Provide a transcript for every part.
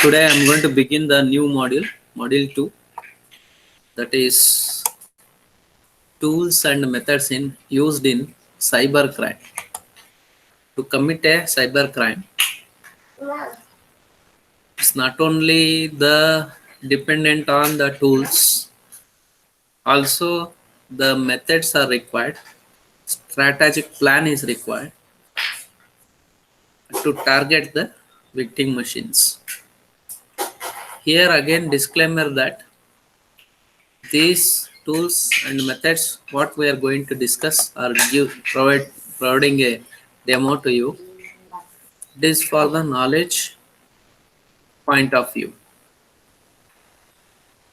Today I am going to begin the new module, module 2, that is tools and methods used in cybercrime. To commit a cybercrime, it's not only the dependent on the tools, also the methods are required, strategic plan is required to target the victim machines. Here again disclaimer that these tools and methods what we are going to discuss are providing a demo to you. It is for the point of view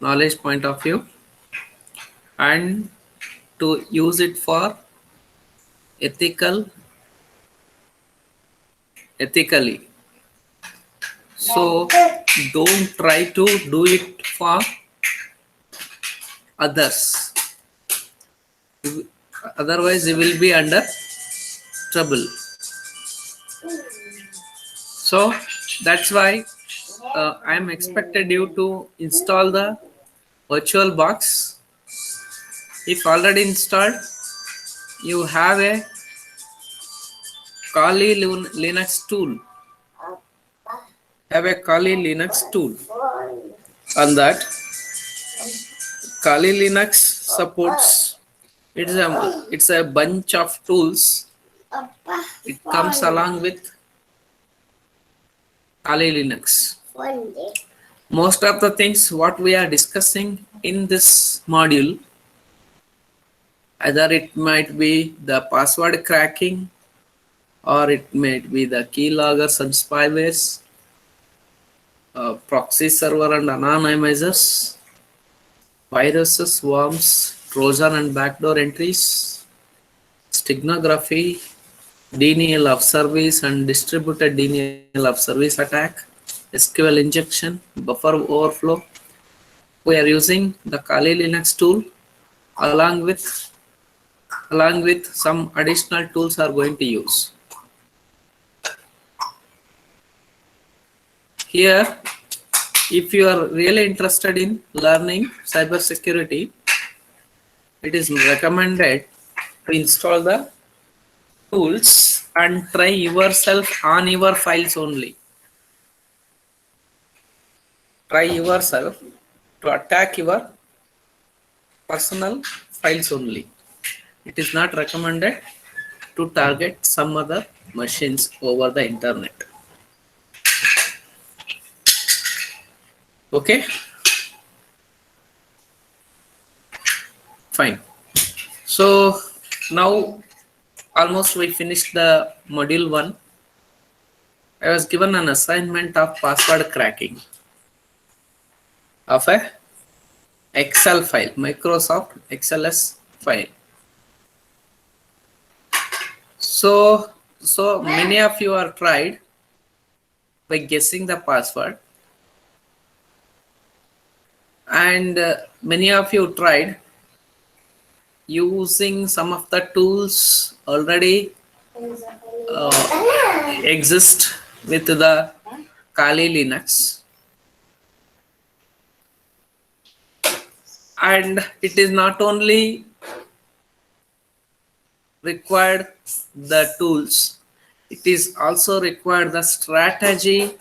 knowledge point of view and to use it for ethically. So don't try to do it for others, otherwise you will be under trouble. So that's why I am expected you to install the virtual box. If already installed, you have a Kali Linux tool. Have a Kali Linux tool. On that, Kali Linux supports. It's a bunch of tools. It comes along with Kali Linux. Most of the things what we are discussing in this module, either it might be the password cracking, or it might be the keyloggers and spywares, proxy server and anonymizers, viruses, worms, Trojan and backdoor entries, steganography, denial of service and distributed denial of service attack, SQL injection, buffer overflow. We are using the Kali Linux tool along with some additional tools are going to use. Here, if you are really interested in learning cybersecurity, it is recommended to install the tools and try yourself on your files only. Try yourself to attack your personal files only. It is not recommended to target some other machines over the internet. Okay, fine. So now almost we finished the module 1. I was given an assignment of password cracking of a Excel file, Microsoft XLS file. So many of you are tried by guessing the password, and many of you tried using some of the tools already exist with the Kali Linux, and it is not only required the tools, it is also required the strategic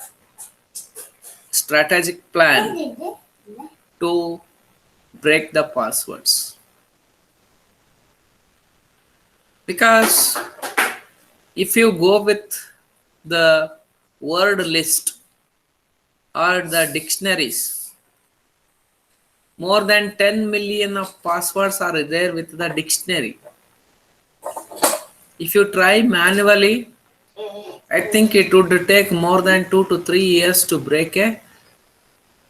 plan to break the passwords. Because if you go with the word list or the dictionaries, more than 10 million of passwords are there with the dictionary. If you try manually, I think it would take more than 2 to 3 years to break a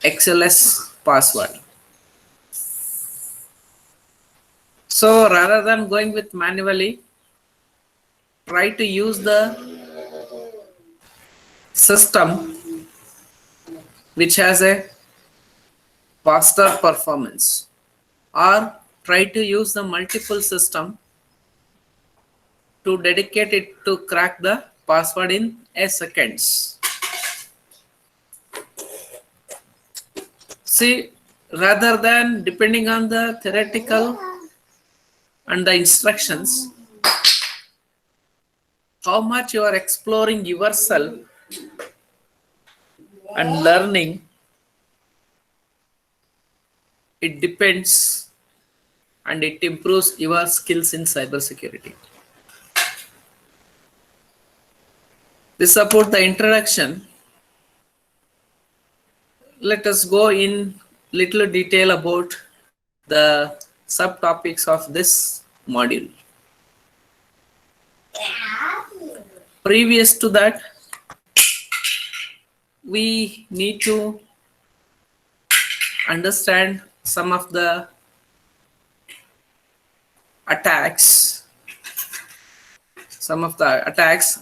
XLS password. So rather than going with manually, try to use the system which has a faster performance, or try to use the multiple system to dedicate it to crack the password in a seconds. See, rather than depending on the theoretical and the instructions, how much you are exploring yourself and learning, it depends, and it improves your skills in cybersecurity. This about the introduction. Let us go in little detail about the subtopics of this module. Previous to that, we need to understand some of the attacks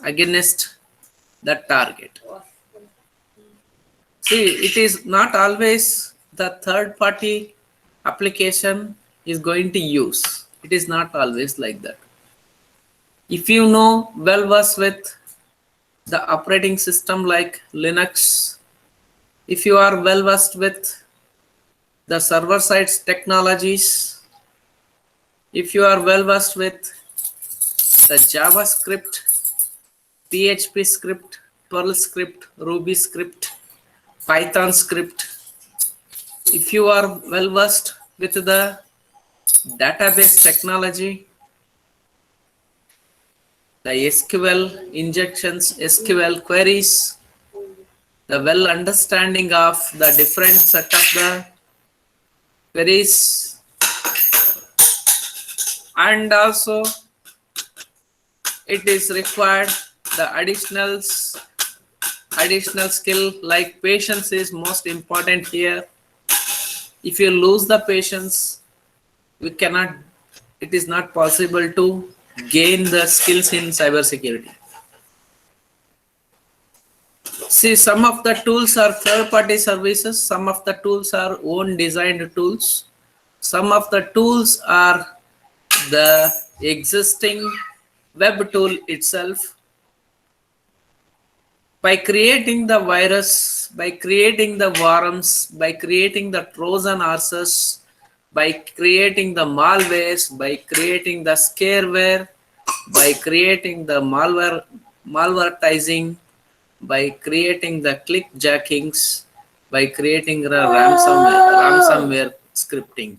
against the target. See, it is not always the third party application is going to use. It is not always like that. If you know well versed with the operating system like Linux, if you are well versed with the server side technologies, if you are well versed with the JavaScript, PHP script, Perl script, Ruby script, Python script, if you are well versed with the database technology, the SQL injections, SQL queries, the well understanding of the different set of the queries, and also it is required the additional skill like patience is most important here. If you lose the patience, it is not possible to gain the skills in cybersecurity. See, some of the tools are third-party services, some of the tools are own designed tools, some of the tools are the existing web tool itself. By creating the virus, by creating the worms, by creating the Trojan horses, by creating the malwares, by creating the scareware, by creating the malvertising, by creating the clickjackings, by creating the ransomware scripting.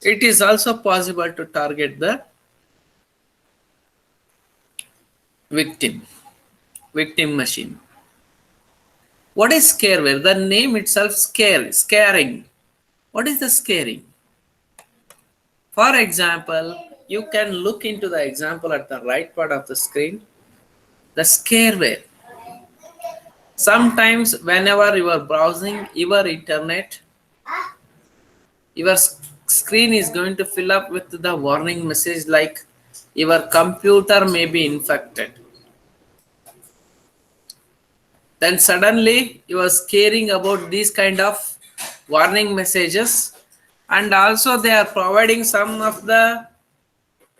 It is also possible to target the victim machine. What is scareware? The name itself, scaring. What is the scaring? For example, you can look into the example at the right part of the screen. The scareware. Sometimes whenever you are browsing your internet, your screen is going to fill up with the warning message like your computer may be infected. Then suddenly you are scaring about these kind of warning messages, and also they are providing some of the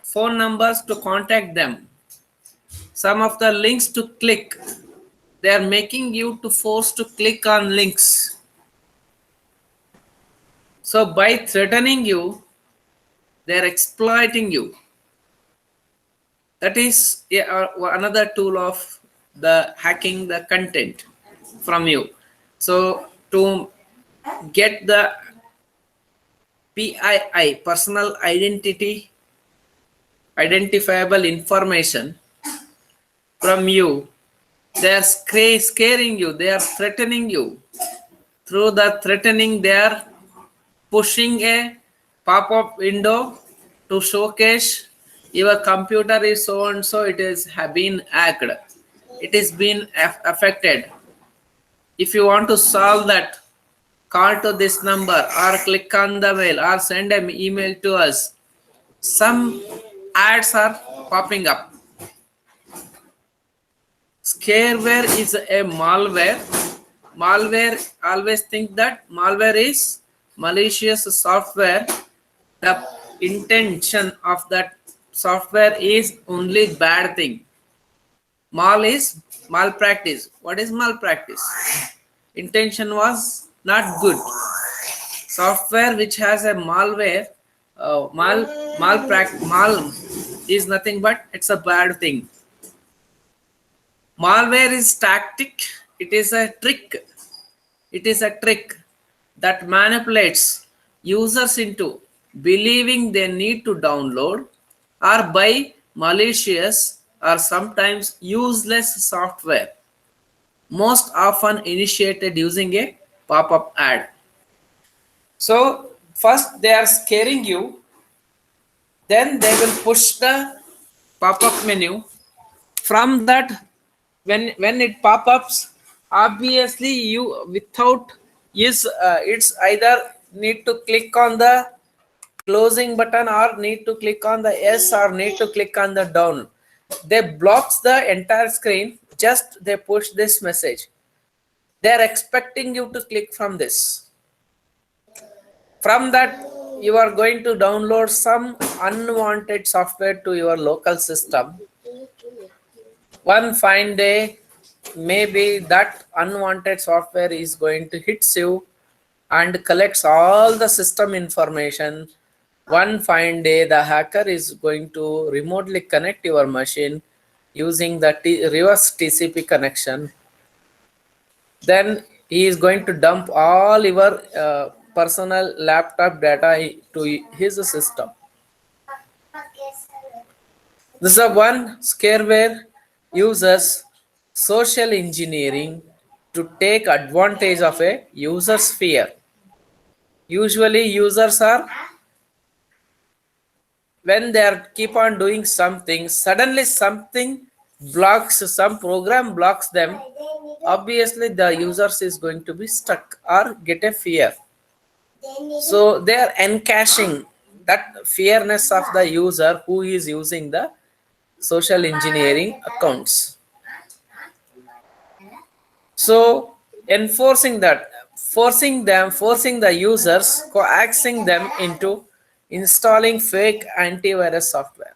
phone numbers to contact them, some of the links to click. They are making you to force to click on links. So by threatening you, they are exploiting you. That is another tool of the hacking the content from you. So to get the PII, personal identifiable information from you, they are scaring you, they are threatening you. Through the threatening, they are pushing a pop-up window to showcase your computer is so and so, it is have been hacked, it is been affected. If you want to solve that, call to this number or click on the mail or send an email to us. Some ads are popping up. Scareware is a malware. Malware, always think that malware is malicious software. The intention of that software is only bad thing. Mal is malpractice. What is malpractice? Intention was not good. Software which has a malware, mal is nothing but it's a bad thing. Malware is tactic. It is a trick. It is a trick that manipulates users into believing they need to download or buy malicious or sometimes useless software, most often initiated using a pop-up ad. So first they are scaring you, then they will push the pop-up menu. From that, when it pop-ups, obviously you without is it's either need to click on the closing button or need to click on the yes or need to click on the down. They blocks the entire screen, just they push this message. They are expecting you to click from this. From that, you are going to download some unwanted software to your local system. One fine day, maybe that unwanted software is going to hit you and collects all the system information. One fine day, the hacker is going to remotely connect your machine using the reverse TCP connection. Then he is going to dump all your personal laptop data to his system. This is a one scareware uses social engineering to take advantage of a user's fear. Usually users are, when they are keep on doing something, suddenly something blocks, some program blocks them, obviously the users is going to be stuck or get a fear. So they are encashing that fearness of the user who is using the social engineering accounts. So enforcing that, forcing the users, coaxing them into installing fake antivirus software.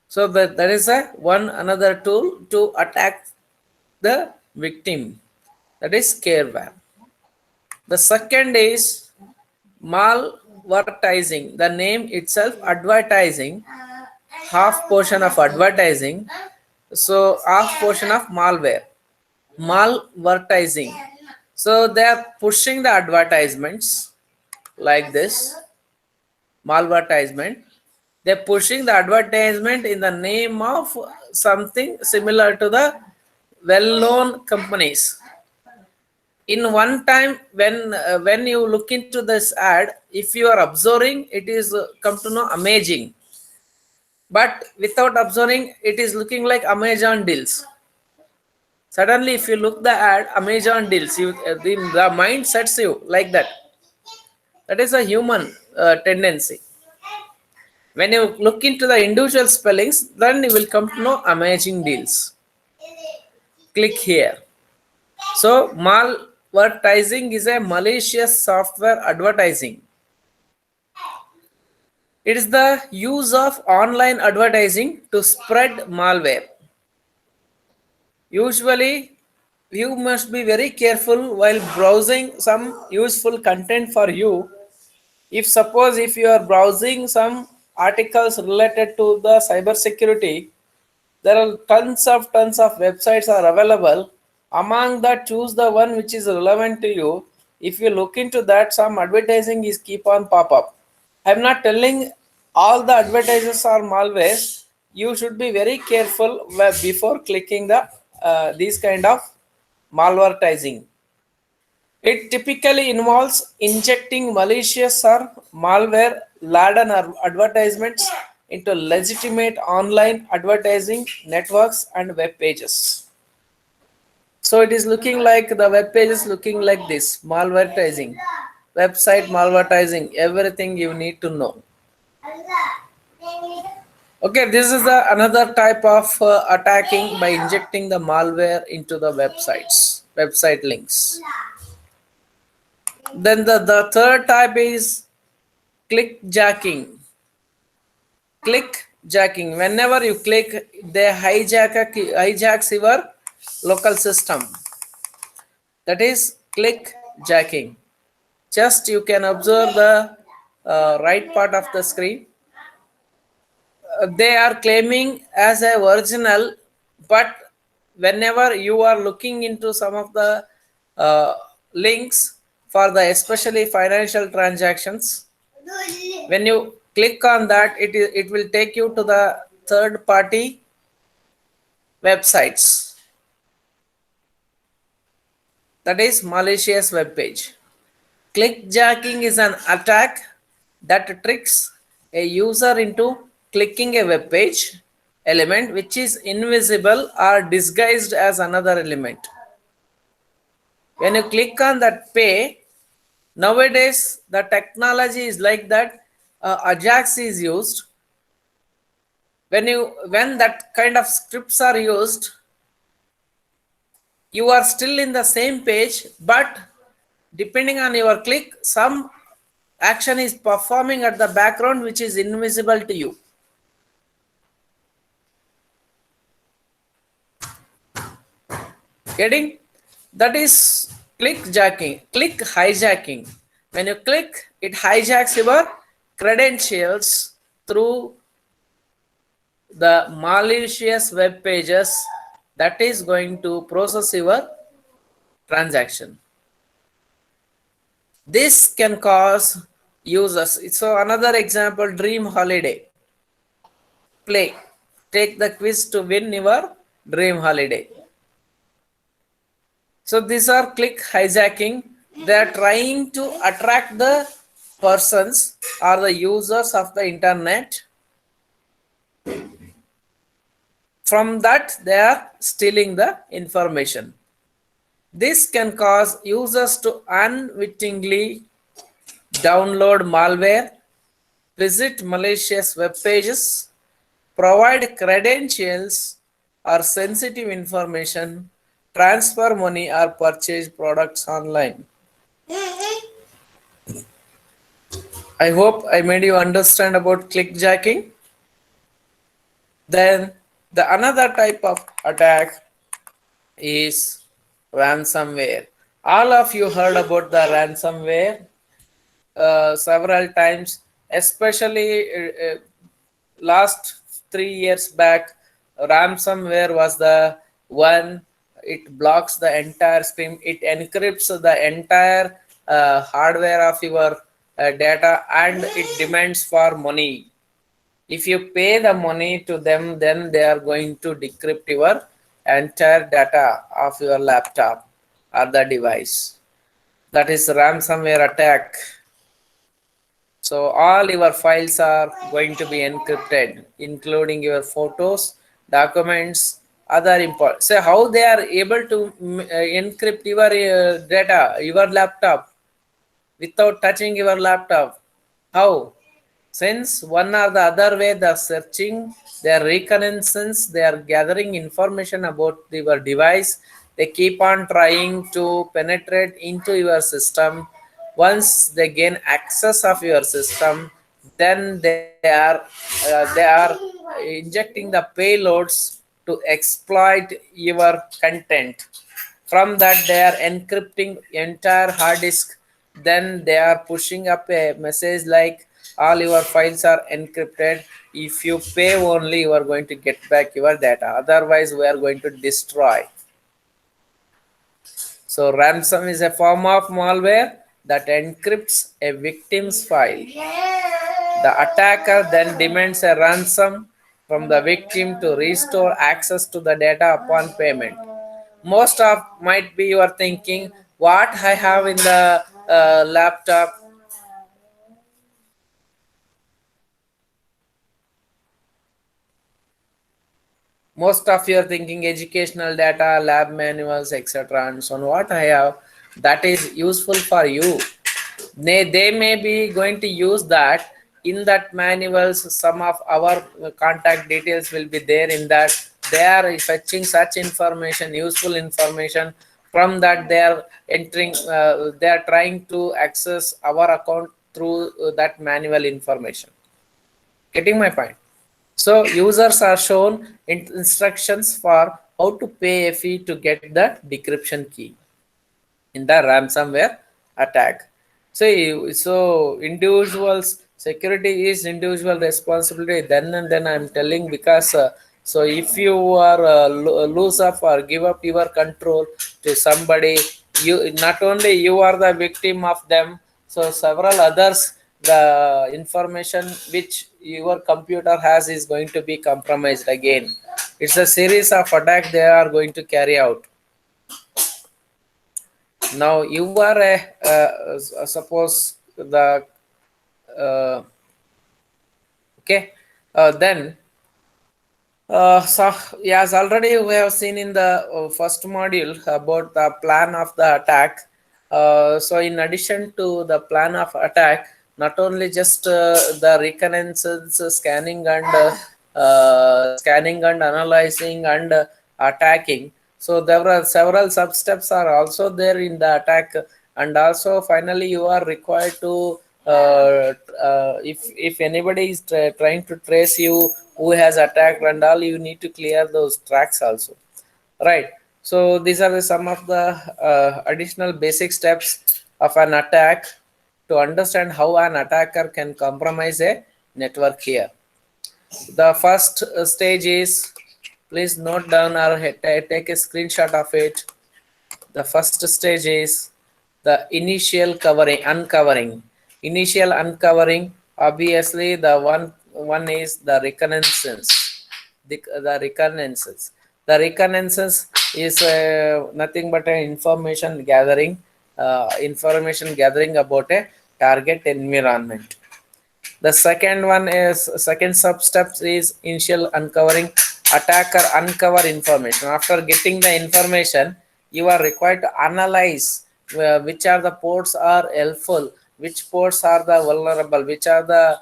So that is a one another tool to attack the victim, that is scareware. The second is malvertising. The name itself, advertising, half portion of advertising, so half portion of malware. Malvertising, so they are pushing the advertisements like this. Malvertisement, they're pushing the advertisement in the name of something similar to the well-known companies. In one time, when you look into this ad, if you are observing, it is come to know amazing, but without observing, it is looking like Amazon deals. Suddenly if you look the ad Amazon deals, you the mind sets you like that. That is a human tendency. When you look into the individual spellings, then you will come to know amazing deals. Click here. So malvertising is a malicious software advertising. It is the use of online advertising to spread malware. Usually, you must be very careful while browsing some useful content for you. If suppose if you are browsing some articles related to the cyber security, there are tons of websites are available. Among that, choose the one which is relevant to you. If you look into that, some advertising is keep on pop up. I'm not telling all the advertisers are malware. You should be very careful before clicking the these kind of malvertising. It typically involves injecting malicious or malware laden advertisements into legitimate online advertising networks and web pages. So it is looking like the web page is looking like this: malvertising, website malvertising, everything you need to know. Okay, this is the another type of attacking by injecting the malware into the website links. Then the third type is click jacking. Click jacking. Whenever you click, they hijacks your local system. That is click jacking. Just you can observe the right part of the screen. They are claiming as a original, but whenever you are looking into some of the uh, links for the especially financial transactions, when you click on that, it will take you to the third party websites. That is malicious web page. Clickjacking is an attack that tricks a user into clicking a web page element which is invisible or disguised as another element. When you click on that pay, nowadays the technology is like that. Ajax is used. When that kind of scripts are used, you are still in the same page, but depending on your click, some action is performing at the background which is invisible to you. Getting? That is click jacking, click hijacking. When you click, it hijacks your credentials through the malicious web pages that is going to process your transaction. This can cause users. So another example, dream holiday. Play. Take the quiz to win your dream holiday. So these are click hijacking. They are trying to attract the persons or the users of the internet. From that, they are stealing the information. This can cause users to unwittingly download malware, visit malicious web pages, provide credentials or sensitive information, transfer money or purchase products online. I hope I made you understand about clickjacking. Then the another type of attack is ransomware. All of you heard about the ransomware several times, especially last 3 years back. Ransomware was the one. It blocks the entire screen. It encrypts the entire hardware of your data, and it demands for money. If you pay the money to them, then they are going to decrypt your entire data of your laptop or the device. That is ransomware attack. So all your files are going to be encrypted, including your photos, documents, other important. So how they are able to encrypt your data, your laptop, without touching your laptop? How? Since one or the other way they are searching, their reconnaissance, they are gathering information about your device. They keep on trying to penetrate into your system. Once they gain access of your system, then they are injecting the payloads to exploit your content. From that, they are encrypting entire hard disk. Then they are pushing up a message like all your files are encrypted. If you pay only, you are going to get back your data. Otherwise, we are going to destroy. So ransom is a form of malware that encrypts a victim's file. The attacker then demands a ransom from the victim to restore access to the data upon payment. Most of might be you are thinking, what I have in the laptop. Most of you are thinking educational data, lab manuals, etc. and so on. What I have that is useful for you. They may be going to use that. In that manuals, some of our contact details will be there. In that, they are fetching such information, useful information. From that, they are entering, they are trying to access our account through that manual information. Getting my point? So users are shown instructions for how to pay a fee to get the decryption key. in the ransomware attack. So individuals security is individual responsibility. Then and then I'm telling, because so if you are lose up or give up your control to somebody, you not only you are the victim of them, so several others, the information which your computer has is going to be compromised again. It's a series of attack they are going to carry out. Now you are a suppose the okay, then so yes, already we have seen in the first module about the plan of the attack. So in addition to the plan of attack, not only just the reconnaissance scanning and analyzing and attacking. So there are several sub steps are also there in the attack, and also finally you are required to if anybody is trying to trace you who has attacked and all, you need to clear those tracks also, right? So these are some of the additional basic steps of an attack to understand how an attacker can compromise a network here. The first stage is, please note down or take a screenshot of it. The first stage is the uncovering. Initial uncovering, obviously the one is the reconnaissance. The reconnaissance. The reconnaissance is nothing but an information gathering about a target environment. The second one is second sub steps is initial uncovering. Attacker uncover information. After getting the information, you are required to analyze which are the ports are helpful, which ports are the vulnerable, which are the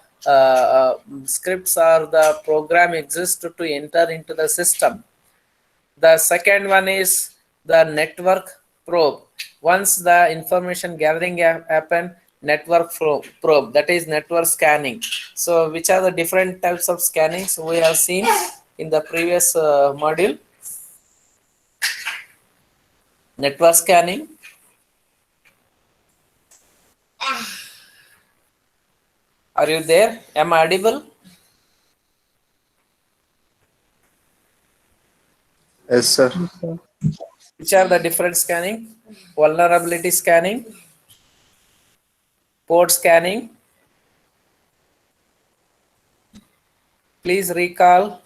scripts or the program exists to enter into the system. The second one is the network probe. Once the information gathering happen, network probe, that is network scanning. So which are the different types of scannings we have seen in the previous module? Network scanning. Are you there? Am I audible? Yes, sir. Which are the different scanning? Vulnerability scanning, port scanning. Please recall.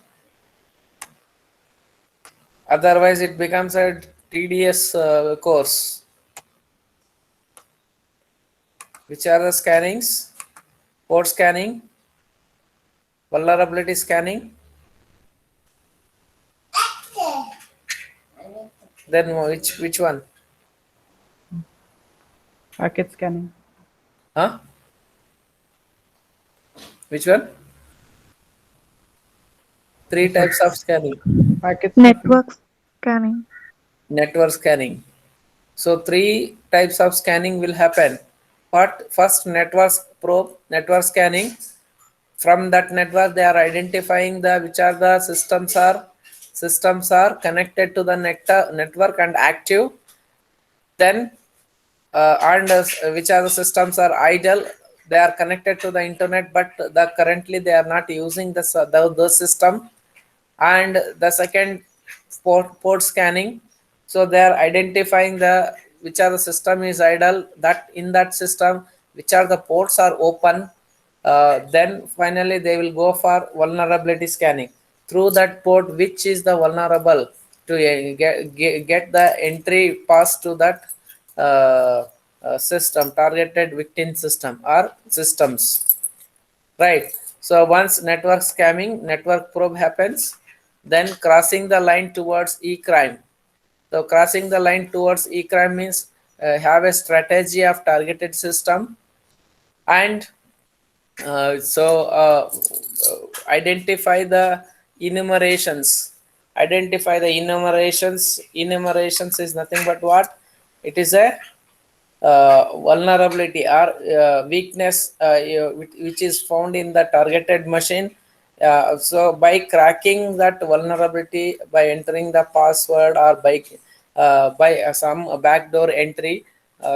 Otherwise, it becomes a tedious course. Which are the scannings? Port scanning, vulnerability scanning. Then which one? Packet scanning. Huh? Which one? Three types of scanning. Packet Network scanning. Network scanning. So three types of scanning will happen. What? First, network probe, network scanning. From that network, they are identifying the which are the systems are connected to the network and active. Then and which are the systems are idle, they are connected to the internet but currently they are not using the system. And the second, port scanning. So they are identifying the which are the system is idle, that in that system which are the ports are open. Then finally they will go for vulnerability scanning through that port which is the vulnerable to get the entry pass to that system, targeted victim system or systems, right? So once network scamming, network probe happens, then crossing the line towards e-crime. So crossing the line towards e-crime means have a strategy of targeted system, and identify the enumerations. Identify the enumerations. Enumerations is nothing but what? It is a vulnerability or weakness which is found in the targeted machine. So by cracking that vulnerability, by entering the password or by some backdoor entry,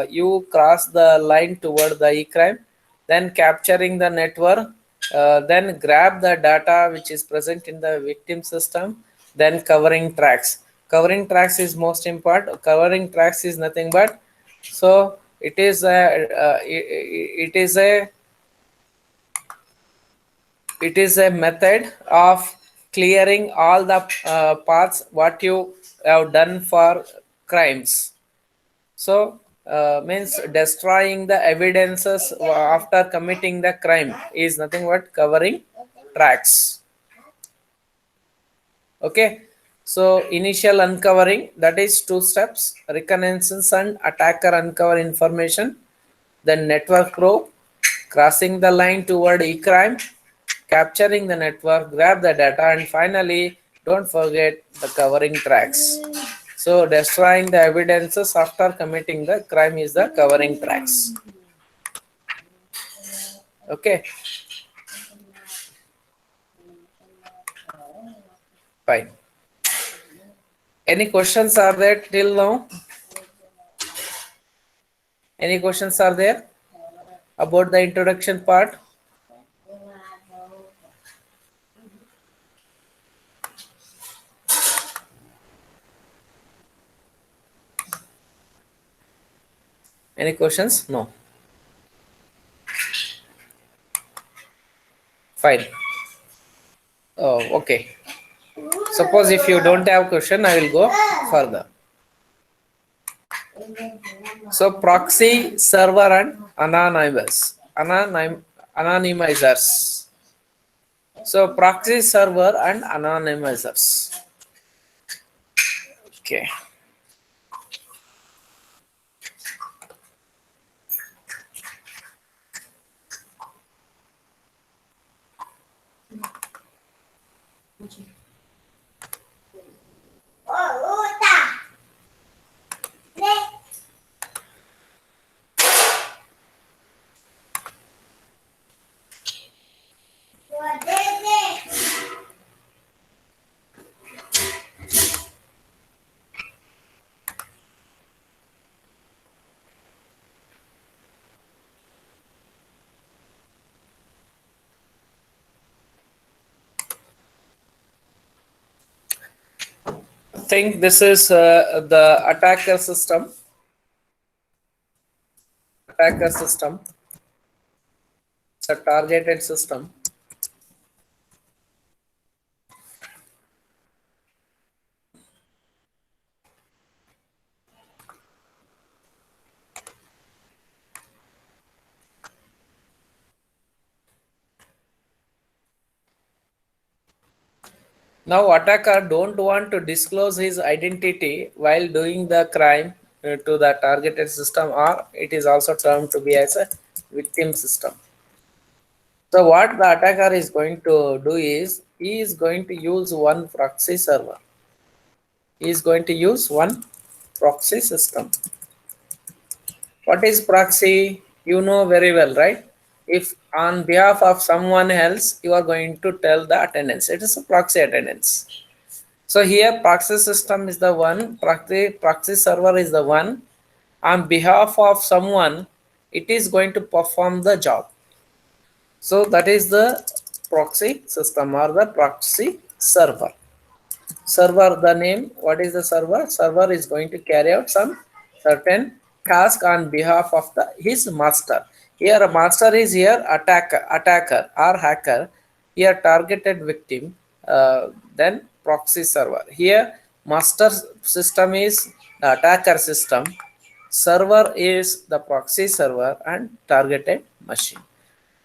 you cross the line toward the e-crime, then capturing the network, then grab the data which is present in the victim system, then covering tracks. Covering tracks is most important. Covering tracks is nothing but, so it is a method of clearing all the paths what you have done for crimes. So means destroying the evidences after committing the crime is nothing but covering tracks. Okay, so initial uncovering, that is 2 steps: reconnaissance and attacker uncover information, then network probe, crossing the line toward e-crime, capturing the network, grab the data, and finally, don't forget the covering tracks. So destroying the evidences after committing the crime is the covering tracks. Okay, fine. Any questions are there till now? Any questions are there about the introduction part? Any questions? No. Fine. Oh, okay. Suppose if you don't have question, I will go further. So proxy, server, and anonymizers. So proxy, server, and anonymizers. Okay. I think this is the attacker system. Attacker system. It's a targeted system. Now attacker don't want to disclose his identity while doing the crime to the targeted system, or it is also termed to be as a victim system. So what the attacker is going to do is he is going to use one proxy server. He is going to use one proxy system. What is proxy? You know very well, right? If on behalf of someone else you are going to tell the attendance, it is a proxy attendance. So here proxy system is the one, proxy server is the one. On behalf of someone, it is going to perform the job. So that is the proxy system or the proxy server. Server, the name, what is the server? Server is going to carry out some certain task on behalf of his master. Here a master is here attacker or hacker. Here targeted victim, then proxy server. Here master system is the attacker system, server is the proxy server, and targeted machine.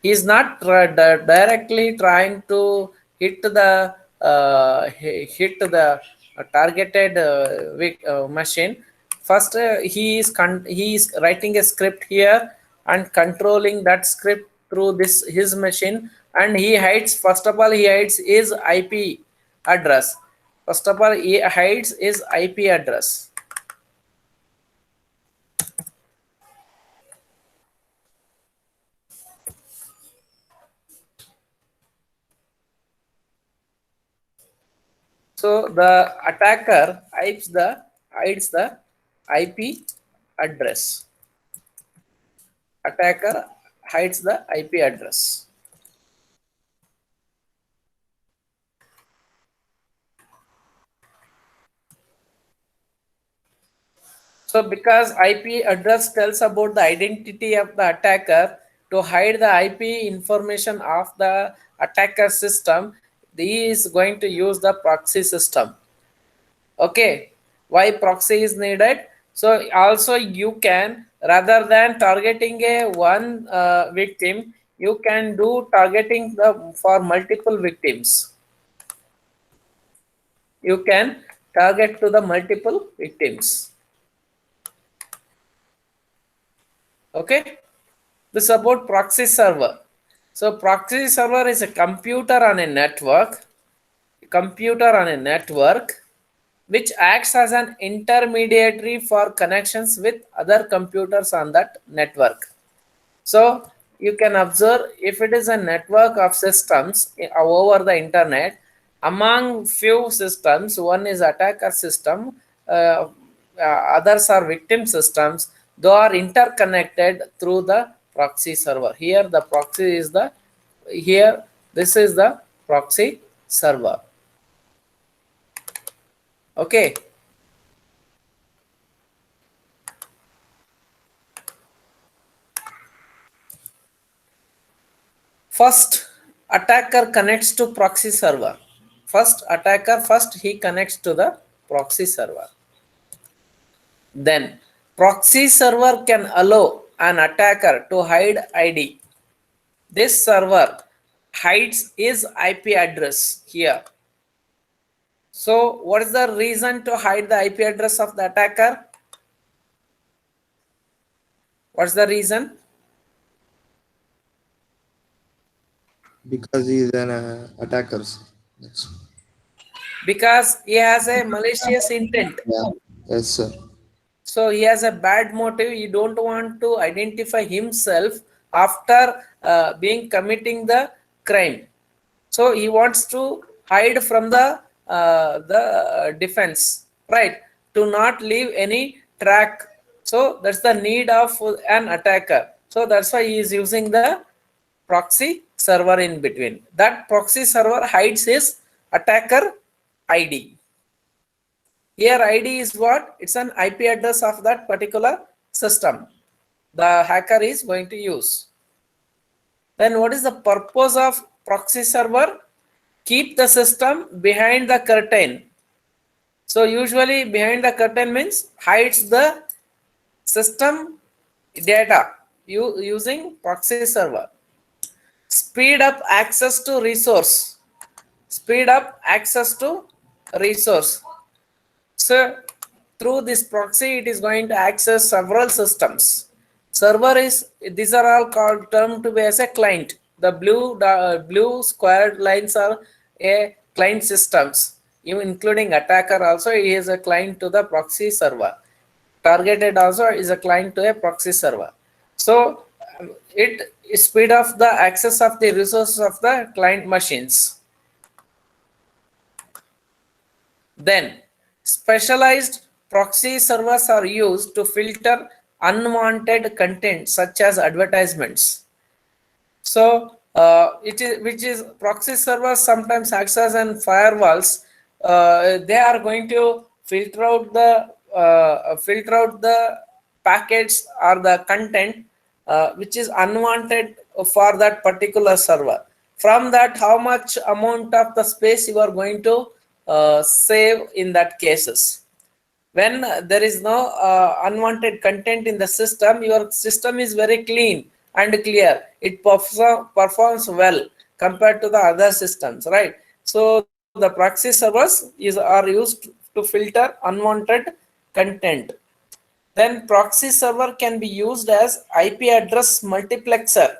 He is not directly trying to hit the targeted machine. First he is writing a script here and controlling that script through this his machine, and he hides, first of all he hides his IP address. First of all he hides his IP address. So the attacker hides the IP address. attacker hides the IP address. So because IP address tells about the identity of the attacker, to hide the IP information of the attacker system, he is going to use the proxy system. Okay, why proxy is needed? So also you can, rather than targeting a one victim, you can do targeting for multiple victims. You can target to the multiple victims. Okay, this is about proxy server. So proxy server is a computer on a network, which acts as an intermediary for connections with other computers on that network. So you can observe, if it is a network of systems over the internet, among few systems, one is attacker system, others are victim systems. They are interconnected through the proxy server. Here the proxy is the, here this is the proxy server. Okay. First, attacker connects to proxy server. First he connects to the proxy server. Then proxy server can allow an attacker to hide ID. This server hides his IP address here. So what is the reason to hide the IP address of the attacker? What's the reason? Because he is an attacker. Because he has a malicious intent. Yeah. Yes, sir. So he has a bad motive. He don't want to identify himself after being committing the crime. So he wants to hide from the defense, right? To not leave any track. So that's the need of an attacker. So that's why he is using the proxy server in between. That proxy server hides his attacker ID. Here ID is what? It's an IP address of that particular system the hacker is going to use. Then what is the purpose of proxy server? Keep the system behind the curtain. So usually behind the curtain means hides the system data using proxy server. Speed up access to resource. Speed up access to resource. So through this proxy, it is going to access several systems. Server is, these are all called termed to be as a client. The blue squared lines are a client systems. Even including attacker also, he is a client to the proxy server. Targeted also is a client to a proxy server. So it speed up the access of the resources of the client machines. Then specialized proxy servers are used to filter unwanted content such as advertisements. So which is proxy servers sometimes acts as an firewalls. They are going to filter out the packets or the content which is unwanted for that particular server. From that, how much amount of the space you are going to save in that cases. When there is no unwanted content in the system, your system is very clean and clear. It performs well compared to the other systems, right? So the proxy servers are used to filter unwanted content. Then proxy server can be used as IP address multiplexer.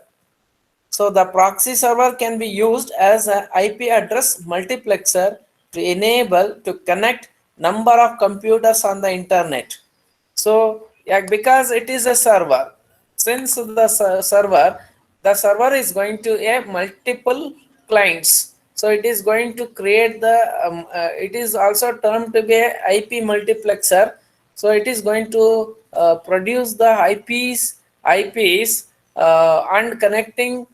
So the proxy server can be used as an IP address multiplexer to enable to connect number of computers on the internet. So yeah, because it is a server, since the server is going to have multiple clients, so it is going to create the it is also termed to be a IP multiplexer. So it is going to produce the IPs and connecting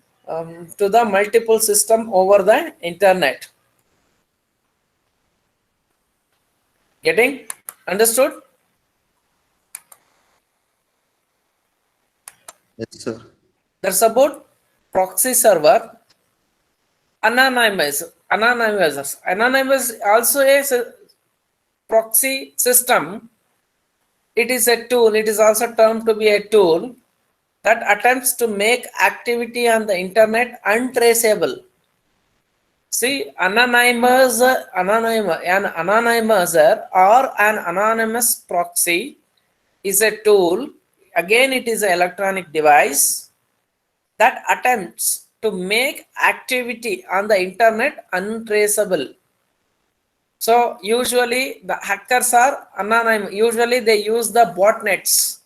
to the multiple system over the internet. Getting understood? Yes, sir. That's about proxy server. Anonymous. Also a proxy system. It is a tool. It is also termed to be a tool that attempts to make activity on the internet untraceable. See, an anonymizer or an anonymous proxy is a tool. Again, it is an electronic device that attempts to make activity on the internet untraceable. So usually the hackers are anonymous. Usually they use the botnets.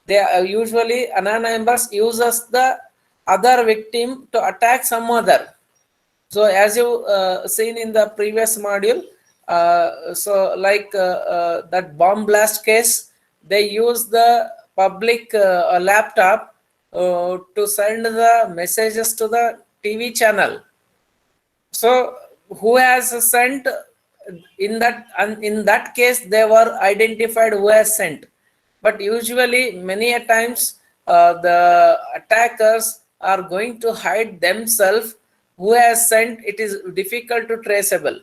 They are usually anonymous uses the other victim to attack some other. So as you seen in the previous module, that bomb blast case, they use the public laptop to send the messages to the TV channel. So who has sent in that case they were identified who has sent, but usually many a times the attackers are going to hide themselves who has sent. It is difficult to traceable.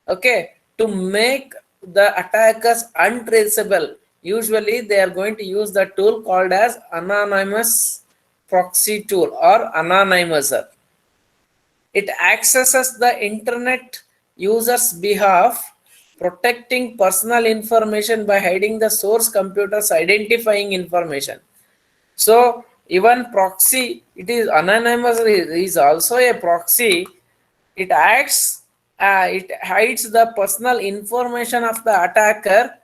Okay, to make the attackers untraceable, usually they are going to use the tool called as anonymous proxy tool or anonymizer. It accesses the internet user's behalf, protecting personal information by hiding the source computer's identifying information. So even proxy, it is anonymous, is also a proxy. It acts, it hides the personal information of the attacker.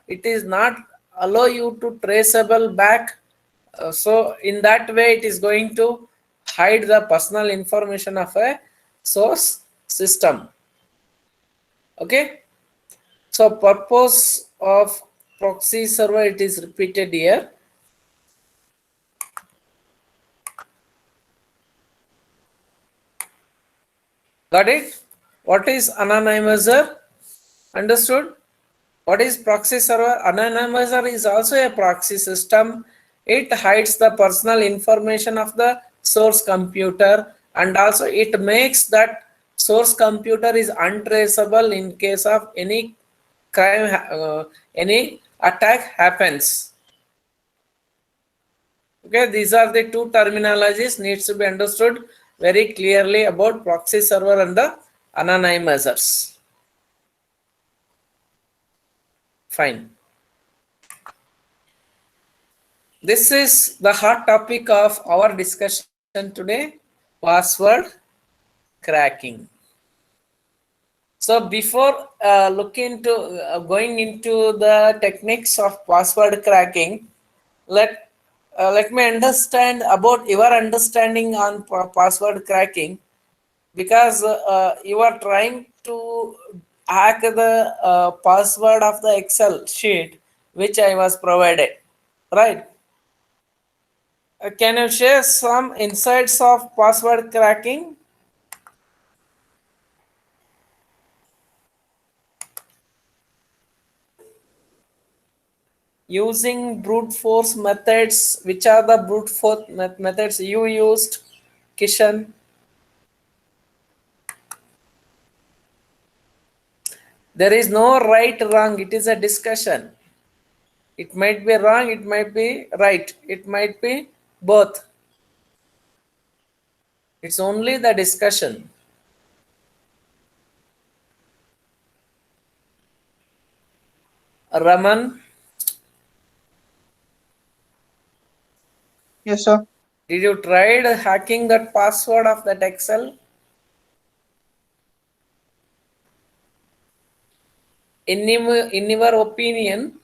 It is not allow you to traceable back. So in that way, it is going to hide the personal information of a source system. Okay. So purpose of proxy server, it is repeated here. Got it? What is anonymizer? Understood? What is proxy server? Anonymizer is also a proxy system. It hides the personal information of the source computer, and also it makes that source computer is untraceable in case of any crime, any attack happens. Okay, these are the two terminologies needs to be understood very clearly about proxy server and the anonymizers. Fine. This is the hot topic of our discussion today, password cracking. So before going into the techniques of password cracking, let me understand about your understanding on password cracking, because you are trying to hack the password of the Excel sheet which I was provided, right? Can you share some insights of password cracking? Using brute force methods, which are the brute force methods you used, Kishan? There is no right wrong, it is a discussion. It might be wrong, it might be right, it might be both. It's only the discussion. Raman, Yes, sir. did you try hacking that password of that Excel? In your opinion,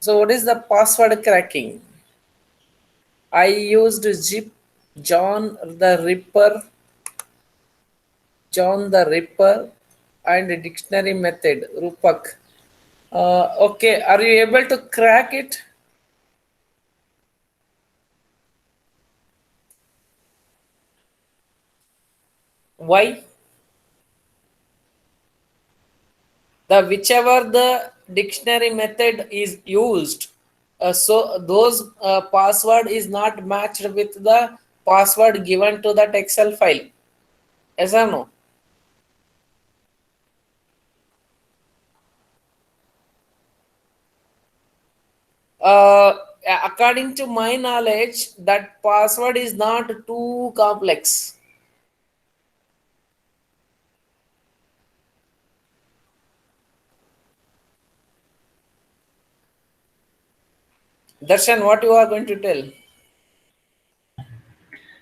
so what is the password cracking? I used Zip, John the Ripper, and the dictionary method, Rupak. Okay, are you able to crack it? Why? The whichever the dictionary method is used, so those password is not matched with the password given to that Excel file. Yes or no? uh, According to my knowledge, that password is not too complex. Darshan, what you are going to tell?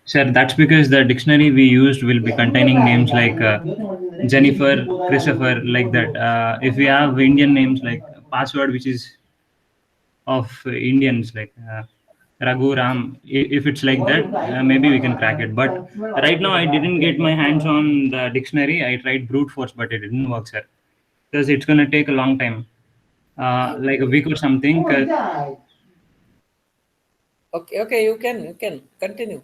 Sir, that's because the dictionary we used will be containing names like Jennifer, Christopher, like that. If we have Indian names like password, which is of Indians like Raghu Ram, if it's like that, maybe we can crack it. But right now, I didn't get my hands on the dictionary. I tried brute force, but it didn't work, sir, because it's gonna take a long time, like a week or something. Okay, okay, you can continue.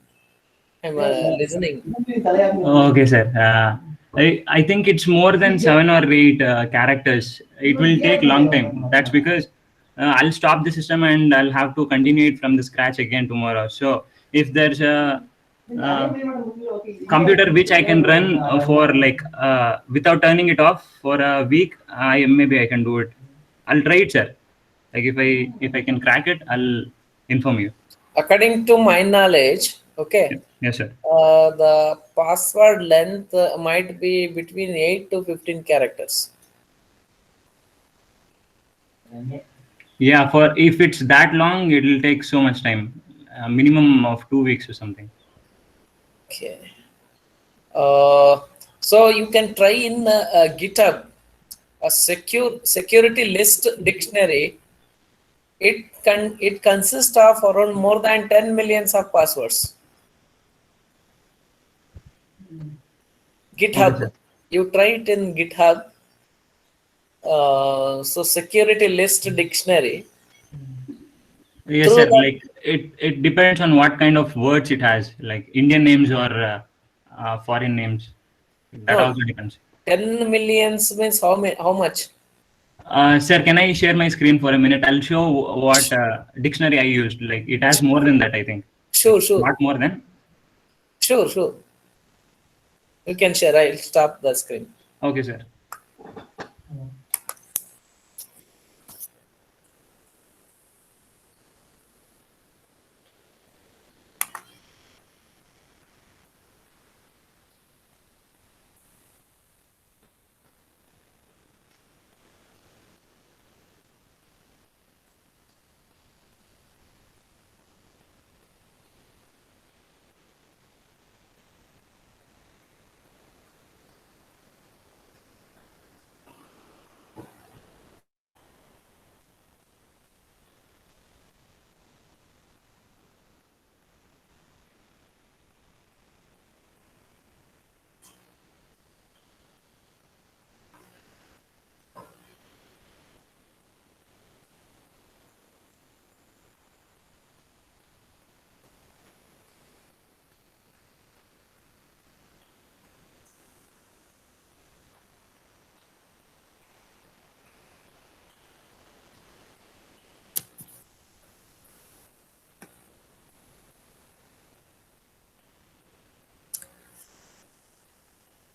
I'm listening. Okay, sir. I think it's more than 7 or 8 characters. It will take long time. That's because I'll stop the system and I'll have to continue it from the scratch again tomorrow. So if there's a uh, computer which I can run for like without turning it off for a week, I can do it. I'll try it, sir. Like if I can crack it, I'll inform you. According to my knowledge, okay, Yes, sir. the password length might be between 8 to 15 characters. Yeah, for if it's that long, it'll take so much time, a minimum of 2 weeks or something. Okay. So you can try in GitHub a security list dictionary. It consists of around more than 10 millions of passwords. Okay, GitHub, sir. you try it in GitHub. So security list dictionary. Yes, Through sir. that Like it depends on what kind of words it has, like Indian names or foreign names. That no also depends. 10 millions means how much? Sir, can I share my screen for a minute? I'll show what dictionary I used. Like it has more than that, I think. Like, Sure, sure, not more than. sure. You can share. I'll stop the screen. Okay, sir.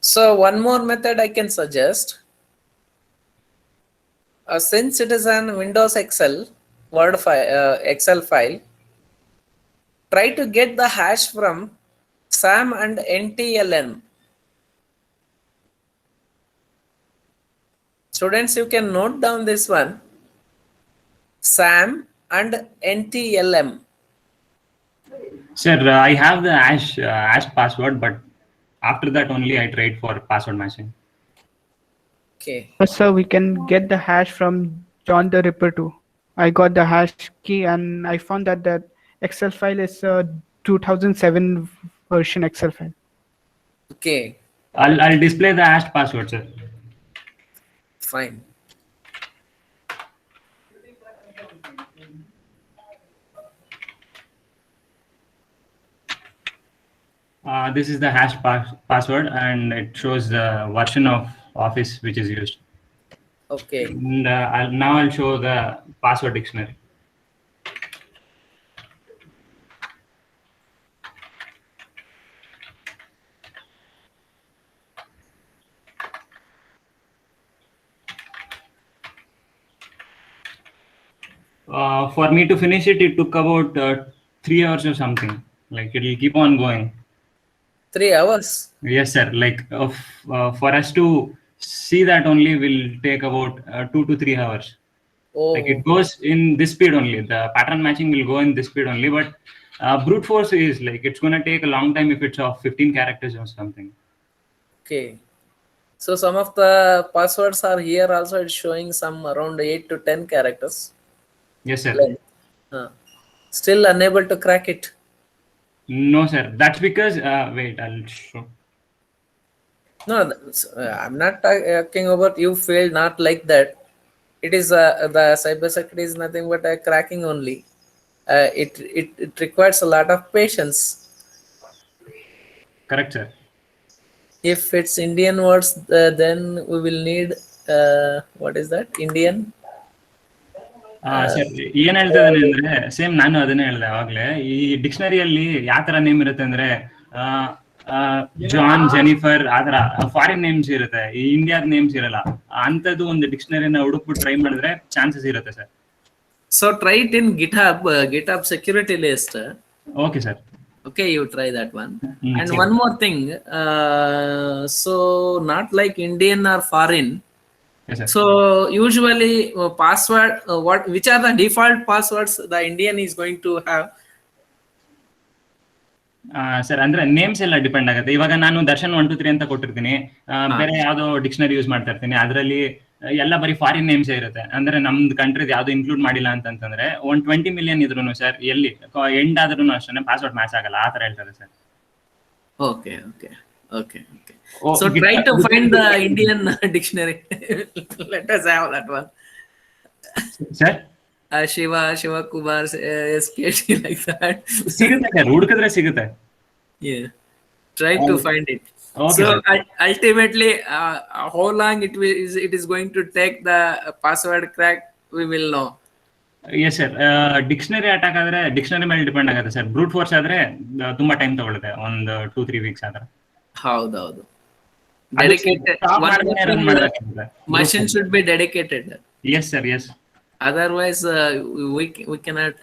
So one more method I can suggest. Since it is an Windows Excel file, try to get the hash from SAM and NTLM. Students, you can note down this one. SAM and NTLM. Sir, I have the Ash password, but after that only I tried for password matching. Okay. So we can get the hash from John the Ripper too. I got the hash key and I found that that Excel file is a 2007 version Excel file. Okay. I'll display the Ash password, sir. Fine. This is the hash password, and it shows the version of Office which is used. Okay. And I'll show the password dictionary. For me to finish it, it took about 3 hours or something. Like it will keep on going. 3 hours. Yes, sir. Like for us to see that only will take about 2 to 3 hours. Oh, Like it goes in this speed only. The pattern matching will go in this speed only. But brute force is like it's gonna take a long time if it's of 15 characters or something. okay. So some of the passwords are here also. It's showing some around 8 to 10 characters. Yes, sir. Like, still unable to crack it. No, sir. That's because wait, I'll show. No, I'm not talking about you failed, not like that. It is the cybersecurity is nothing but a cracking only. It requires a lot of patience. Correct, sir. If it's Indian words, then we will need what is that? Indian? Sir ಏನ್ ಹೇಳ್ತಿದ್ದಾನೆ ಅಂದ್ರೆ same ನಾನು ಅದನ್ನೇ ಹೇಳ್ದೆ ಅವಾಗ್ಲೇ. ಈ ಡಿಕ್ಷನರಿಯಲ್ಲಿ ಯಾವ ತರ ನೇಮ್ ಇರುತ್ತೆ ಅಂದ್ರೆ ಜಾನ್, ಜೆನಿಫರ್ ಆತರ ಫಾರಿನ್ ನೇಮ್ಸ್ ಇರುತ್ತೆ, ಈ ಇಂಡಿಯಾದ ನೇಮ್ಸ್ ಇರಲ್ಲ. ಅಂತದ್ದು ಒಂದು ಡಿಕ್ಷನರಿನ ಹುಡುಕ್ಬಿಟ್ಟು ಟ್ರೈ ಮಾಡಿದ್ರೆ ಚಾನ್ಸಸ್ ಇರುತ್ತೆ sir. So try it in GitHub security list. Okay sir. Okay, you try that one. And sure. one more thing. So not like Indian or foreign. Yes, sir. So usually password, which are the default passwords the Indian is going to have? Sir ಅಂದ್ರೆ names ಎಲ್ಲ depend ಆಗುತ್ತೆ. ಇವಾಗ ನಾನು ದರ್ಶನ್ 1 2 3 ಅಂತ ಕೊಟ್ಟಿರ್ತೀನಿ, ಬೇರೆ ಯಾವ್ದೋ dictionary use ಮಾಡ್ತಾ ಇರ್ತೀನಿ, ಅದರಲ್ಲಿ ಎಲ್ಲ ಬರೀ ಫಾರಿನ್ ನೇಮ್ಸ್ ಇರುತ್ತೆ. ಅಂದ್ರೆ ನಮ್ದು ಕಂಟ್ರಿದ್ ಯಾವ್ದು ಇನ್ಕ್ಲೂಡ್ ಮಾಡಿಲ್ಲ ಅಂತಂದ್ರೆ 120 ಮಿಲಿಯನ್ ಇದ್ರು ಸರ್ ಎಲ್ಲಿ ಎಂಡ್ ಆದ್ರೂ ಅಷ್ಟೇ ಪಾಸ್ವರ್ಡ್ ಮ್ಯಾಚ್ ಆಗಲ್ಲ, ಆ ತರ ಹೇಳ್ತಾರೆ sir. Okay. So try to find the Indian dictionary. Let us have that one. Sir Shiva Kumar, SKT, like that. ಸಿಗುತ್ತೆ ಸರ್, ಹುಡುಕಿದ್ರೆ ಸಿಗುತ್ತೆ. Yeah, try to find it. Okay, So sir. ultimately, how long it is going to take the password crack, we will know. Yes sir. Dictionary attack ಆದ್ರೆ dictionary ಮೇಲೆ depend ಆಗುತ್ತೆ sir. Brute force ಆದ್ರೆ ತುಂಬಾ time ತಗೊಳುತ್ತೆ, ಒಂದು 2-3 weeks ಆದ್ರೆ. ಹೌದು. Dedicated. Machine should be dedicated. Yes, sir. Yes. Otherwise, we cannot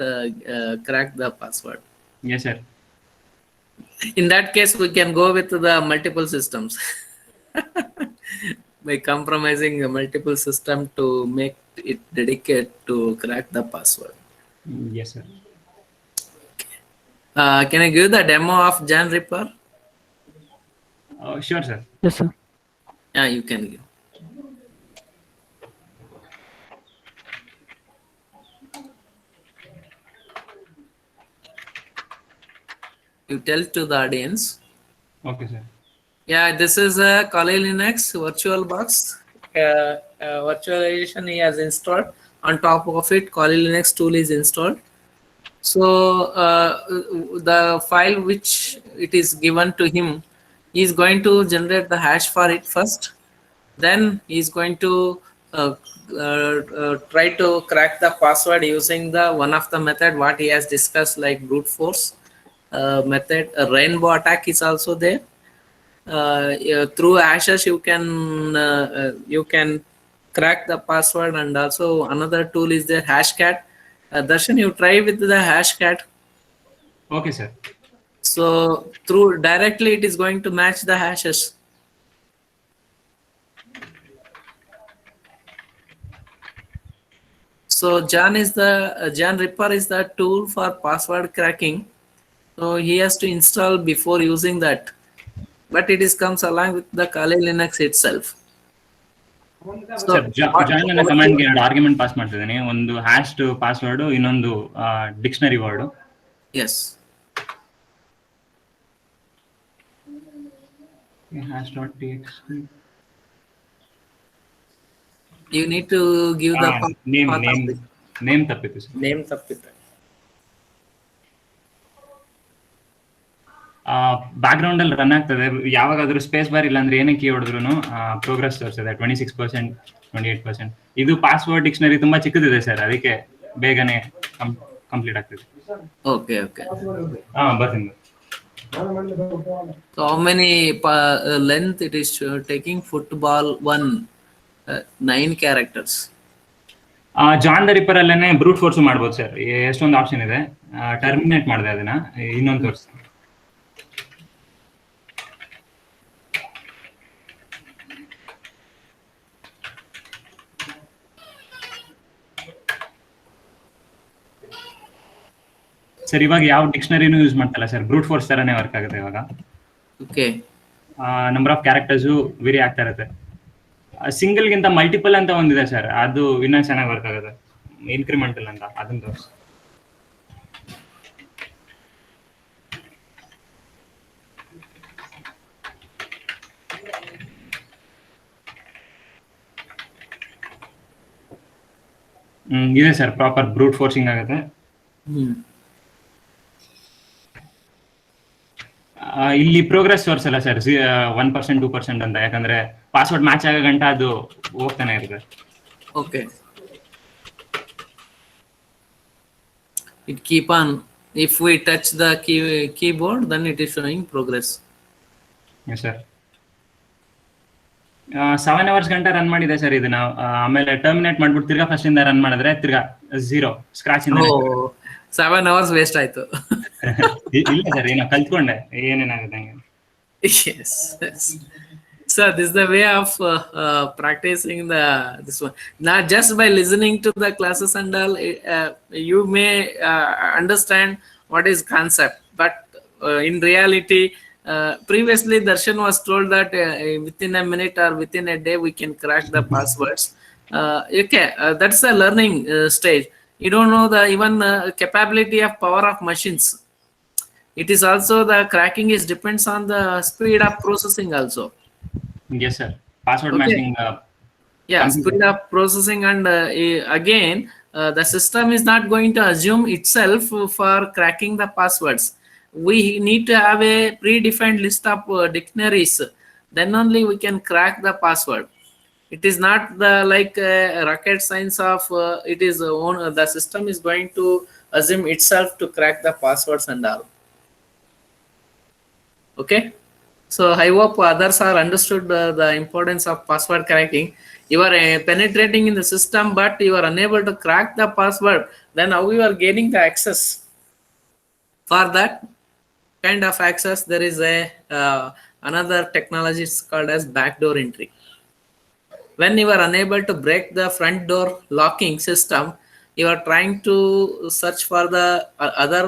crack the password. Yes, sir. In that case, we can go with the multiple systems by compromising a multiple system to make it dedicated to crack the password. Yes, sir. Can I give the demo of Jan Ripper? Sure, sir. Yes, sir. Yeah, you can give. You tell to the audience. Okay, sir. Yeah, this is a Kali Linux VirtualBox. Virtualization he has installed. On top of it, Kali Linux tool is installed. So the file which it is given to him, he is going to generate the hash for it first. Then he is going to try to crack the password using the one of the method what he has discussed, like brute force method. A rainbow attack is also there. Through hashes you can crack the password, and also another tool is there, Hashcat. Darshan, you try with the Hashcat. Okay, sir. So through directly it is going to match the hashes. So Jan Ripper is the tool for password cracking. So he has to install before using that, but it comes along with the Kali Linux itself. So join ಅನ್ನೋ ಕಮಾಂಡ್ಗೆ 2 argument pass ಮಾಡ್ತಿದ್ದೀನಿ, ಒಂದು hash password, ಇನ್ನೊಂದು dictionary word. yes, hash.txt. you need to give the name ತಪ್ಪಿತ್ತು sir. name tappita. Background ಅಲ್ಲಿ run ಆಗ್ತದೆ. ಯಾವಾಗಾದ್ರೂ space bar ಇಲ್ಲ ಅಂದ್ರೆ ಏನೇ ಕೀ ಹೊಡೆದ್ರು ಪ್ರೋಗ್ರೆಸ್ ತೋರಿಸ್ತದೆ 26%, 28%. ಇದು ಪಾಸ್ವರ್ಡ್ ಡಿಕ್ಷನರಿ ತುಂಬಾ ಚಿಕ್ಕದಿದೆ ಸರ್, ಅದಕ್ಕೆ ಬೇಗನೆ ಕಂಪ್ಲೀಟ್ ಆಗ್ತದೆ. Okay. ಬರ್ತೀನಿ. So how many length it is taking? Football 1, 9 characters. John the ripper ಅಲ್ಲೇನೆ ಬ್ರೂಟ್ ಫೋರ್ಸ್ ಮಾಡ್ಬೋದು ಸರ್. ಎಷ್ಟೊಂದು ಆಪ್ಷನ್ ಇದೆ. ಟರ್ಮಿನೇಟ್ ಮಾಡಿದೆ ಅದನ್ನ, ಇನ್ನೊಂದು ತೋರಿಸ್ತೀನಿ. ಸರ್ ಇವಾಗ ಯಾವ ಡಿಕ್ಷನರಿನೂ ಯೂಸ್ ಮಾಡ್ತಲ್ಲ ಸರ್, ಬ್ರೂಟ್ ಫೋರ್ಸ್ ತರನೇ ವರ್ಕ್ ಆಗುತ್ತೆ ಇವಾಗ. Okay. Number of characters vary ಆಗ್ತಾ ಇರುತ್ತೆ. ಸಿಂಗಲ್ಗಿಂತ ಮಲ್ಟಿಪಲ್ ಅಂತ ಒಂದಿದೆ ಸರ್, ಅದು ಇನ್ನೂ ಚೆನ್ನಾಗಿ ವರ್ಕ್ ಆಗುತ್ತೆ. ಇನ್ಕ್ರಿಮೆಂಟಲ್ ಅಂತ, ಅದನ್ನ ತೋರಿಸಿ. ಇದೆ ಸರ್, ಪ್ರಾಪರ್ ಬ್ರೂಟ್ ಫೋರ್ಸಿಂಗ್ ಆಗುತ್ತೆ. ಇಲ್ಲಿ ಪ್ರೋಗ್ರೆಸ್ ತೋರಿಸಲ್ಲ ಸರ್, 1%, 2% ಅಂತ, ಯಾಕಂದ್ರೆ ಪಾಸ್ವರ್ಡ್ ಮ್ಯಾಚ್ ಆಗೋ ಗಂಟ ಅದು ಹೋಗ್ತಾನೆ ಇರುತ್ತೆ. Okay. It keep on. If we touch the keyboard, then it is showing progress. Yes sir. 7 hours ಗಂಟ ರನ್ ಮಾಡಿದೆ ಸರ್ ಇದನ್ನ. ಆಮೇಲೆ ಟರ್ಮಿನೇಟ್ ಮಾಡ್ಬಿಟ್ಟು ತಿರ್ಗಾ ಫಸ್ಟ್ ಇಂದ ರನ್ ಮಾಡಿದ್ರೆ ತಿರ್ಗಾ 0 ಸ್ಕ್ರಾಚ್ ಇಂದ. 7 hours waste ಆಯ್ತು. ಇಲ್ಲ ಸರ್, ಏನೋ ಕಲ್ತ್ಕೊಂಡೆ ಏನೇನಾಗುತ್ತೆ. Yes. So this is the way of practicing this one. Not just by listening to the classes and all, you may understand what is concept, but in reality, previously Darshan was told that within a minute or within a day we can crack the passwords. Okay, that's the learning stage. You don't know the even capability of power of machines. It is also the cracking is depends on the speed of processing also. Yes sir, password matching. Yeah, speed of processing, and again the system is not going to assume itself for cracking the passwords. We need to have a predefined list of dictionaries, then only we can crack the password. It is not the like rocket science of it is the system is going to assume itself to crack the passwords and all. Okay, so I hope others are understood the importance of password cracking. You are penetrating in the system, but you are unable to crack the password. Then how you are gaining the access? For that kind of access, there is a another technology is called as backdoor entry. When you are unable to break the front door locking system, you are trying to search for the other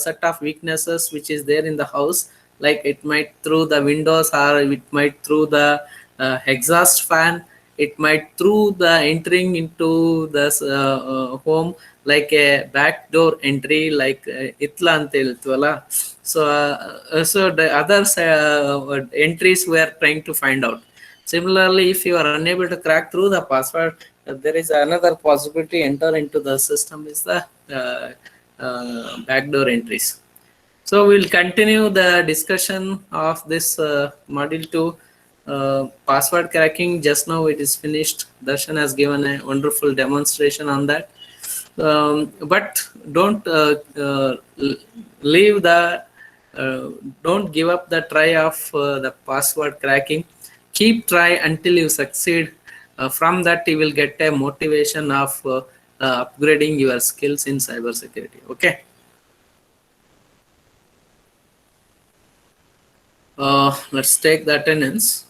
set of weaknesses which is there in the house. Like it might through the windows, or it might through the exhaust fan. It might through the entering into the home like a backdoor entry, like itla anta heltuvalla. So the other entries we are trying to find out. Similarly, if you are unable to crack through the password, there is another possibility enter into the system is the backdoor entries. So we'll continue the discussion of this module 2 password cracking. Just now it is finished. Darshan has given a wonderful demonstration on that. But don't leave the don't give up the try of the password cracking. Keep try until you succeed. From that you will get a motivation of upgrading your skills in cybersecurity. Okay. Let's take the attendance.